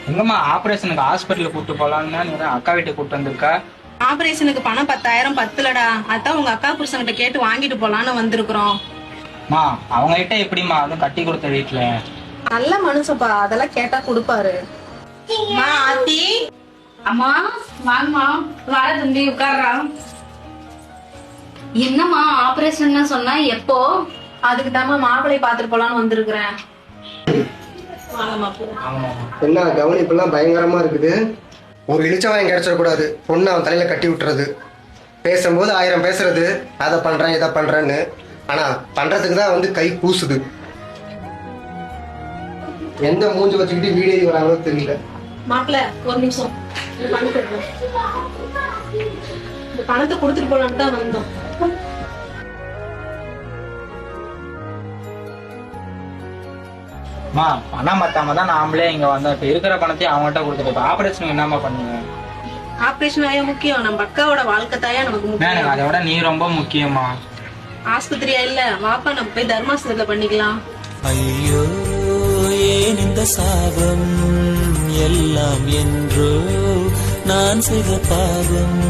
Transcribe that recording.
எங்கம்மா ஆபரேஷனுக்கு ஹாஸ்பிட்டலுக்கு கூட்டு போலான்னு நீ அக்கா வீட்டுக்கு கூட்டு வந்திருக்கா? ஆபரேஷனுக்கு பணம் 10,000 பத்துலடா. அதான் உங்க அக்கா புருஷன்கிட்ட கேட்டு வாங்கிட்டு போலான்னு வந்திருக்கிறோம். மா அவங்க கிட்ட எப்படிமா அதுவும் கட்டி கொடுத்த வீட்டுல? நல்ல மனுஷப்பா, அதெல்லாம் கேட்டா கொடுப்பாரு. ஆத்தி அம்மா வாங்கம்மா. வர தம்பி உட்கார்றா. என்னம்மா ஆபரேஷன் சொன்னா எப்போ? அதுக்கு தாம மாப்பிள்ளை பாத்துட்டு போலான்னு வந்திருக்கிறேன். என்ன கவனிப்பெல்லாம் பயங்கரமா இருக்குது. ஒரு இளிச்சவாயம் கிடைச்சிடக்கூடாது. பொண்ணு அவன் தலையில கட்டி விட்டுறது. பேசும்போது 1000 பேசுறது, அதை பண்றேன் இதை பண்றேன்னு. ஆனா பண்றதுக்கு தான் வந்து கை கூசுது. எந்த மூஞ்சி வச்சுக்கிட்டு வீடியோ வராங்களோ தெரியல. மாப்பிள்ள ஒரு நிமிஷம், இந்த பணத்தை கொடுத்துட்டு போலான்னு தான் வந்தோம். மா பணம் பத்தாம தான் நாமளே இங்க வந்தோம். இப்ப இருக்கிற பணத்தையும் அவங்ககிட்ட கொடுத்துட்டு ஆபரேஷனுக்கு என்னமா பண்ணுங்க? ஆபரேஷன் ஆயா முக்கியம், நம்ம அக்காவோட வாழ்க்கை தாயா நமக்கு முக்கியம். அதை விட நீ ரொம்ப முக்கியமா. ஆஸ்பத்திரியா இல்ல, வாப்பா நம்ம போய் தர்மாசனத்துல பண்ணிக்கலாம். ஐயோ ஏன் இந்த சாபம் எல்லாம் என்றோ நான் செய்த பாவம்.